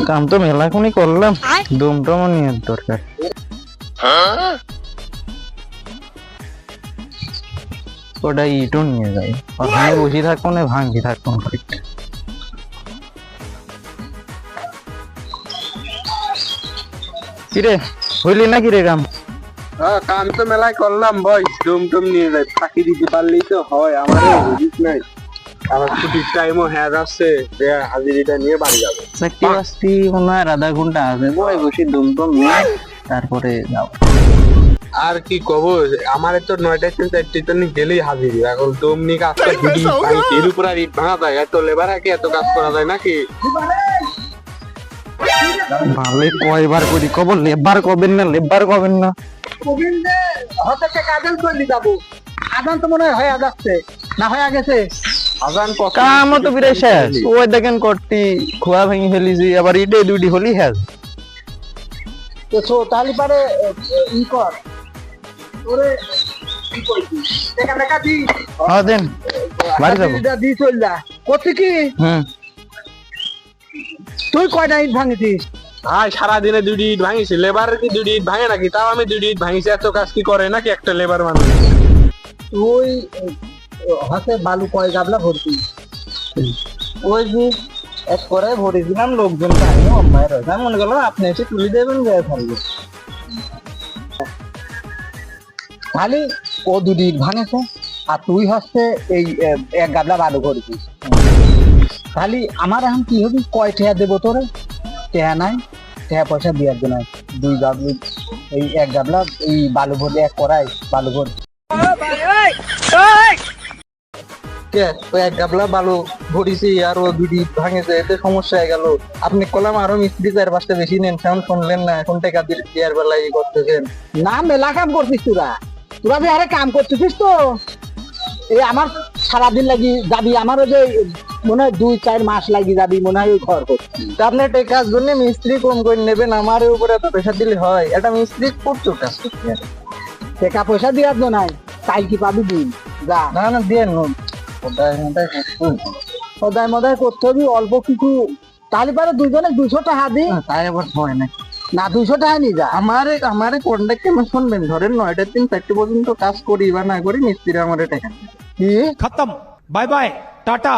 কাম তো মেলাখনই করলাম, দমটমও নিয়ে দরকার। ওটা ইটও নিয়ে যাই, ওখানে বসে থাকবো না, ভাঙি থাকবো না। কিরে হইলি না কিরে কাম? কাম তো মেলায় করলাম ভাই, ডুম নিয়ে যাই, ফাঁকি দিতে পারলেই তো হয়। আমারও বুঝিস নাই, আমার ছুটির টাইমও হ্যাঁ যাচ্ছে, যে হাজিরিটা নিয়ে বাড়ি যাবো। চাকরি বাস্তি মনে হয় আধা ঘন্টা আছে, বই বসে দমটম নিয়ে তারপরে যাও। আর কি কব, আমার তো 9টা থেকে 4টা নিয়ে গেলেই হাজিরি। এখন দম নিয়ে কাজ করে দুটি ভাঙি, এর উপর আর ইট ভাঙা যায়? এত লেবার আগে এত কাজ করা যায় নাকি? ভালো কয়বার করি, কব লেবার কবেন না, লেবার কবেন না। কাজল চলে যাবো, আদান তো মনে হয় যাচ্ছে না, হয়ে গেছে আজান কামও তো বিরাই শেষ। ওই দেখেন কটটি খোয়া ভেঙে ফেলিছি, আবার ইটে দুটি হলি হ্যাঁ। তো তাহলে পারে ই কর, ওরে কি করছিস দেখা দেখা দি, হ্যাঁ দেন বাড়ি যাবো। দি চল যা করছি কি। তুই কয়টা ইট ভাঙিছিস? ভাই সারাদিনে 2টি ইট ভাঙিছি। লেবার কি 2টি ইট ভাঙে নাকি? তাও আমি 2টি ইট ভাঙিছি। এত কাজ কি করে নাকি একটা লেবার মানুষ? তুই হাতে বালু কয় গাবলা ভর্তি? ওই যে এক করে ভরে দিলাম, লোকজন কাহিনী অম্বায় রয়েছে, মনে করলো আপনি এসে তুলে দেবেন, যায় থাকবে। খালি ও 2টি ইট ভাঙেছে আর তুই হচ্ছে এই এক গাবলা বালু ভরছিস। খালি আমার এখন কি হবে, কয় টেহা দেবো তোরে? টেহা নাই, টেহা পয়সা দেওয়ার জন্য 2 গাবলা এই এক গাবলা এই বালু ভরলে এক করাই বালু ভর। কে ওই এক গাবলা বালু ভরিছি আর ও 2টি ইট ভাঙেছে, এতে সমস্যা হয়ে গেল। আপনি কলাম আরো মিস্ত্রি 4-5টা বেশি নেন, সেমন শুনলেন না, এখন টাকা দেওয়ার বেলায় ই করতেছেন। না মেলা কাম করছিস তোরা, তোরা যে আরে কাম করতেছিস তো, এই আমার সারাদিন লাগি যাবি, আমারও যে মনে হয় 2-4 মাস লাগি যাবি মনে হয় ওই ঘর করতে। তা আপনি টাকার জন্য মিস্ত্রি কম করে নেবেন, আমার উপরে এত প্রেশার দিলে হয়? এটা মিস্ত্রি করতো কাজ করতে। টাকা পয়সা দেওয়ার জন্য নাই, তাই কি পাবি দিন যা। না না দিয়ে সদায় মদায় করতে হবে অল্প কিছু, তাহলে পারে দুজনে 200 টাকা দি। তাই আবার হয় না। না 200 টাকা নিয়ে যা। আমারে কন্ট্যাক্ট কেমন শুনবেন, ধরেন 9টার দিন 4টে পর্যন্ত কাজ করি বা না করি, মিস্ত্রি আমারে টাকা কি खत्म बाय बाय टाटा।